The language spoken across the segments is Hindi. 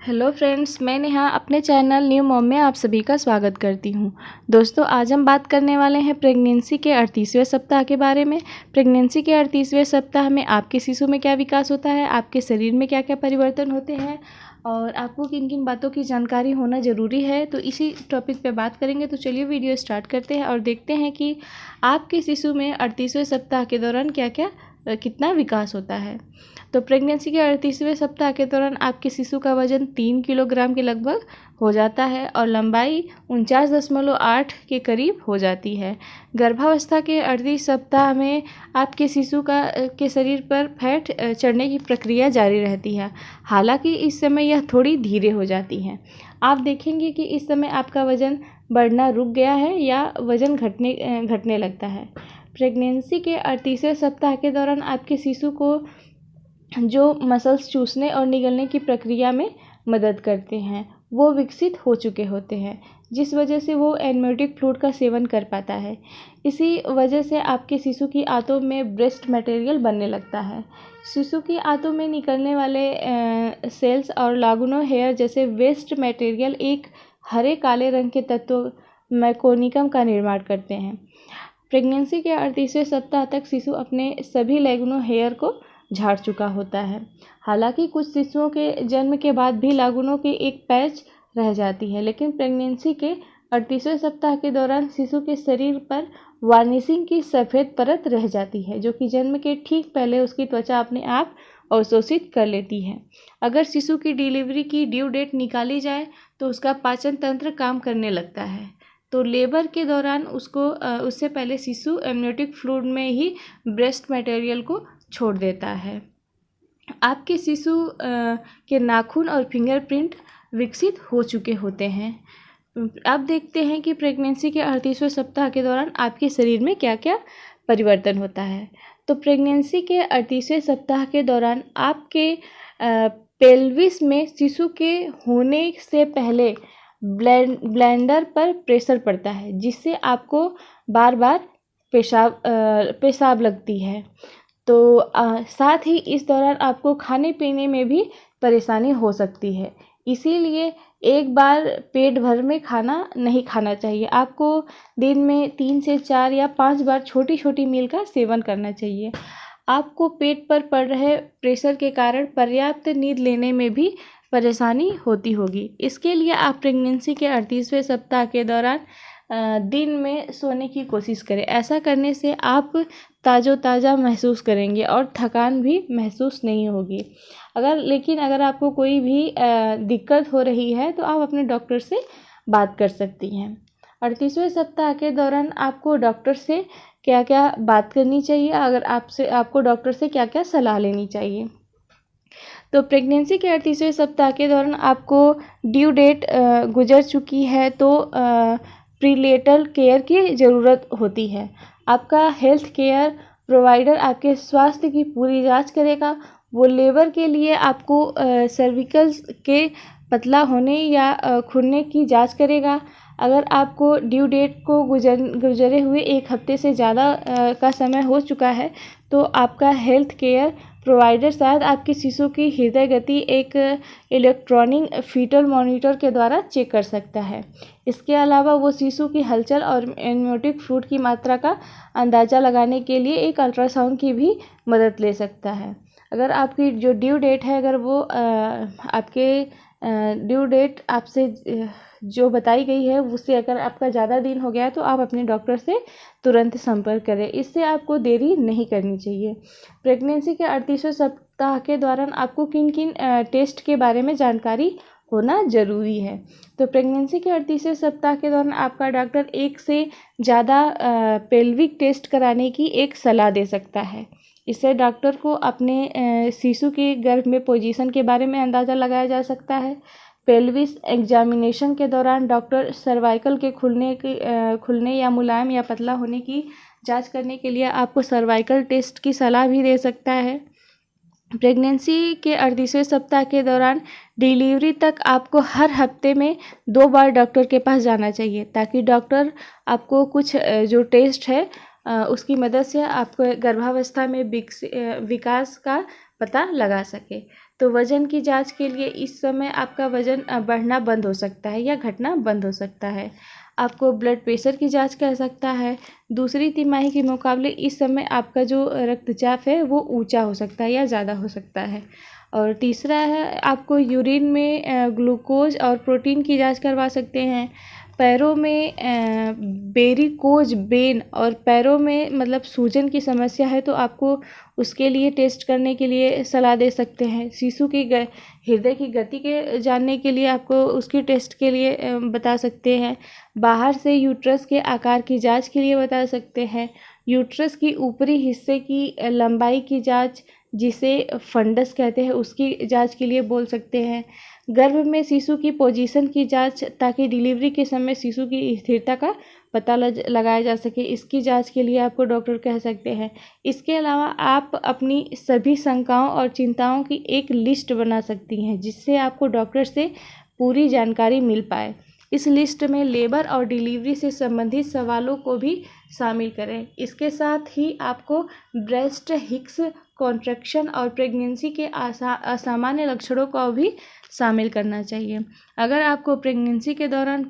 हेलो फ्रेंड्स, मैं नेहा अपने चैनल न्यू मॉम में आप सभी का स्वागत करती हूं। दोस्तों, आज हम बात करने वाले हैं प्रेगनेंसी के 38वें सप्ताह के बारे में। प्रेगनेंसी के 38वें सप्ताह में आपके शिशु में क्या विकास होता है, आपके शरीर में क्या क्या परिवर्तन होते हैं और आपको किन किन बातों की जानकारी होना ज़रूरी है, तो इसी टॉपिक पे बात करेंगे। तो चलिए वीडियो स्टार्ट करते हैं और देखते हैं कि आपके शिशु में 38वें सप्ताह के दौरान कितना विकास होता है। तो प्रेगनेंसी के 38वें सप्ताह के दौरान आपके शिशु का वजन 3 किलोग्राम के लगभग हो जाता है और लंबाई 49.8 के करीब हो जाती है। गर्भावस्था के 38 सप्ताह में आपके शिशु के शरीर पर फैट चढ़ने की प्रक्रिया जारी रहती है। हालांकि इस समय यह थोड़ी धीरे हो जाती है। आप देखेंगे कि इस समय आपका वजन बढ़ना रुक गया है या वजन घटने लगता है। प्रेगनेंसी के 38वें सप्ताह के दौरान आपके शिशु को जो मसल्स चूसने और निगलने की प्रक्रिया में मदद करते हैं वो विकसित हो चुके होते हैं, जिस वजह से वो एमनियोटिक फ्लूइड का सेवन कर पाता है। इसी वजह से आपके शिशु की आंतों में ब्रेस्ट मटेरियल बनने लगता है। शिशु की आंतों में निकलने वाले सेल्स और लागुनो हेयर जैसे वेस्ट मटेरियल एक हरे काले रंग के तत्व मैकोनिकम का निर्माण करते हैं। प्रेगनेंसी के 38वें सप्ताह तक शिशु अपने सभी लैगुनो हेयर को झाड़ चुका होता है। हालांकि कुछ शिशुओं के जन्म के बाद भी लागुनों की एक पैच रह जाती है, लेकिन प्रेगनेंसी के 38वें सप्ताह के दौरान शिशु के शरीर पर वार्निशिंग की सफ़ेद परत रह जाती है, जो कि जन्म के ठीक पहले उसकी त्वचा अपने आप अवशोषित कर लेती है। अगर शिशु की डिलीवरी की ड्यू डेट निकाली जाए तो उसका पाचन तंत्र काम करने लगता है, तो लेबर के दौरान उससे पहले शिशु एमनियोटिक फ्लूइड में ही ब्रेस्ट मटेरियल को छोड़ देता है। आपके शिशु के नाखून और फिंगरप्रिंट विकसित हो चुके होते हैं। अब देखते हैं कि प्रेगनेंसी के 38वें सप्ताह के दौरान आपके शरीर में क्या क्या परिवर्तन होता है। तो प्रेगनेंसी के 38वें सप्ताह के दौरान आपके पेल्विस में शिशु के होने से पहले ब्लैंडर पर प्रेशर पड़ता है, जिससे आपको बार बार पेशाब लगती है। तो साथ ही इस दौरान आपको खाने पीने में भी परेशानी हो सकती है, इसीलिए एक बार पेट भर में खाना नहीं खाना चाहिए। आपको दिन में 3 से 4 या 5 बार छोटी छोटी मील का सेवन करना चाहिए। आपको पेट पर पड़ रहे प्रेशर के कारण पर्याप्त नींद लेने में भी परेशानी होती होगी। इसके लिए आप प्रेगनेंसी के 38वें सप्ताह के दौरान दिन में सोने की कोशिश करें। ऐसा करने से आप ताज़ा महसूस करेंगे और थकान भी महसूस नहीं होगी। लेकिन अगर आपको कोई भी दिक्कत हो रही है तो आप अपने डॉक्टर से बात कर सकती हैं। 38वें सप्ताह के दौरान आपको डॉक्टर से क्या क्या बात करनी चाहिए, आपको डॉक्टर से क्या क्या सलाह लेनी चाहिए। तो प्रेगनेंसी के 38वें सप्ताह के दौरान आपको ड्यू डेट गुजर चुकी है तो प्रीनेटल केयर की ज़रूरत होती है। आपका हेल्थ केयर प्रोवाइडर आपके स्वास्थ्य की पूरी जांच करेगा। वो लेबर के लिए आपको सर्विकल के पतला होने या खुरने की जांच करेगा। अगर आपको ड्यू डेट को गुजरे हुए 1 हफ्ते से ज़्यादा का समय हो चुका है तो आपका हेल्थ केयर प्रोवाइडर शायद आपके शिशु की हृदय गति एक इलेक्ट्रॉनिक फीटल मॉनिटर के द्वारा चेक कर सकता है। इसके अलावा वो शिशु की हलचल और एमनियोटिक फ्लूइड की मात्रा का अंदाज़ा लगाने के लिए एक अल्ट्रासाउंड की भी मदद ले सकता है। अगर आपकी जो ड्यू डेट है, अगर वो आपके ड्यू डेट आपसे जो बताई गई है उससे अगर आपका ज़्यादा दिन हो गया है तो आप अपने डॉक्टर से तुरंत संपर्क करें। इससे आपको देरी नहीं करनी चाहिए। प्रेगनेंसी के 38वें सप्ताह के दौरान आपको किन किन टेस्ट के बारे में जानकारी होना ज़रूरी है। तो प्रेगनेंसी के 38वें सप्ताह के दौरान आपका डॉक्टर 1 से ज़्यादा पेल्विक टेस्ट कराने की एक सलाह दे सकता है। इससे डॉक्टर को अपने शिशु के गर्भ में पोजीशन के बारे में अंदाज़ा लगाया जा सकता है। पेल्विस एग्जामिनेशन के दौरान डॉक्टर सर्वाइकल के खुलने या मुलायम या पतला होने की जांच करने के लिए आपको सर्वाइकल टेस्ट की सलाह भी दे सकता है। प्रेगनेंसी के 38वें सप्ताह के दौरान डिलीवरी तक आपको हर हफ्ते में 2 बार डॉक्टर के पास जाना चाहिए, ताकि डॉक्टर आपको कुछ जो टेस्ट है उसकी मदद से आपको गर्भावस्था में विकास का पता लगा सके। तो वज़न की जांच के लिए इस समय आपका वज़न बढ़ना बंद हो सकता है या घटना बंद हो सकता है। आपको ब्लड प्रेशर की जांच कर सकता है। दूसरी तिमाही के मुकाबले इस समय आपका जो रक्तचाप है वो ऊंचा हो सकता है या ज़्यादा हो सकता है। और तीसरा है, आपको यूरिन में ग्लूकोज और प्रोटीन की जांच करवा सकते हैं। पैरों में वेरिकोज वेन और पैरों में मतलब सूजन की समस्या है तो आपको उसके लिए टेस्ट करने के लिए सलाह दे सकते हैं। शिशु की हृदय की गति के जानने के लिए आपको उसकी टेस्ट के लिए बता सकते हैं। बाहर से यूट्रस के आकार की जांच के लिए बता सकते हैं। यूट्रस की ऊपरी हिस्से की लंबाई की जांच, जिसे फंडस कहते हैं, उसकी जांच के लिए बोल सकते हैं। गर्भ में शिशु की पोजीशन की जांच, ताकि डिलीवरी के समय शिशु की स्थिरता का पता लगाया जा सके, इसकी जांच के लिए आपको डॉक्टर कह सकते हैं। इसके अलावा आप अपनी सभी शंकाओं और चिंताओं की एक लिस्ट बना सकती हैं, जिससे आपको डॉक्टर से पूरी जानकारी मिल पाए। इस लिस्ट में लेबर और डिलीवरी से संबंधित सवालों को भी शामिल करें। इसके साथ ही आपको ब्रेस्ट हिक्स कॉन्ट्रैक्शन और प्रेगनेंसी के असामान्य लक्षणों को भी शामिल करना चाहिए। अगर आपको प्रेगनेंसी के दौरान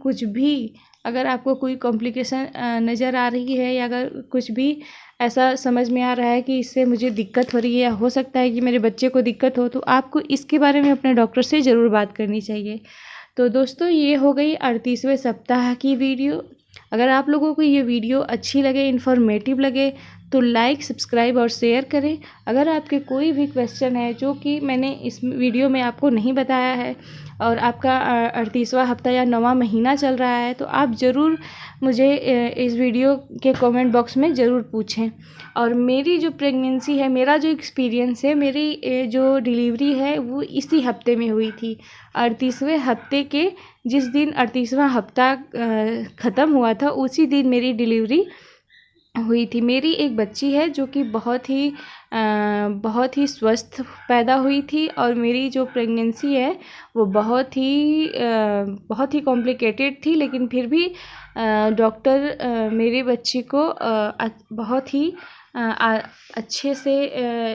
अगर आपको कोई कॉम्प्लिकेशन नज़र आ रही है या अगर कुछ भी ऐसा समझ में आ रहा है कि इससे मुझे दिक्कत हो रही है या हो सकता है कि मेरे बच्चे को दिक्कत हो, तो आपको इसके बारे में अपने डॉक्टर से ज़रूर बात करनी चाहिए। तो दोस्तों, ये हो गई 38वें सप्ताह की वीडियो। अगर आप लोगों को ये वीडियो अच्छी लगे, इन्फॉर्मेटिव लगे, तो लाइक, सब्सक्राइब और शेयर करें। अगर आपके कोई भी क्वेश्चन है जो कि मैंने इस वीडियो में आपको नहीं बताया है और आपका 38वां हफ्ता या 9वां महीना चल रहा है, तो आप ज़रूर मुझे इस वीडियो के कमेंट बॉक्स में ज़रूर पूछें। और मेरी जो प्रेगनेंसी है, मेरा जो एक्सपीरियंस है, मेरी जो डिलीवरी है वो इसी हफ्ते में हुई थी। 38वें हफ्ते के जिस दिन 38वां हफ्ता ख़त्म हुआ था, उसी दिन मेरी डिलीवरी हुई थी। मेरी एक बच्ची है जो कि बहुत ही स्वस्थ पैदा हुई थी और मेरी जो प्रेगनेंसी है वो बहुत ही कॉम्प्लिकेटेड थी, लेकिन फिर भी डॉक्टर मेरी बच्ची को बहुत ही अच्छे से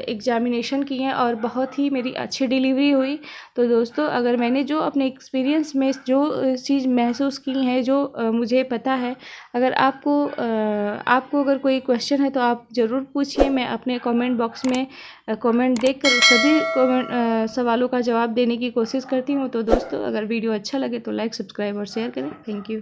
एग्जामिनेशन किए और बहुत ही मेरी अच्छी डिलीवरी हुई। तो दोस्तों, अगर मैंने जो अपने एक्सपीरियंस में जो चीज़ महसूस की है, जो मुझे पता है, अगर आपको अगर कोई क्वेश्चन है तो आप ज़रूर पूछिए। मैं अपने कमेंट बॉक्स में कमेंट देखकर सभी सवालों का जवाब देने की कोशिश करती हूँ। तो दोस्तों, अगर वीडियो अच्छा लगे तो लाइक, सब्सक्राइब और शेयर करें। Thank you.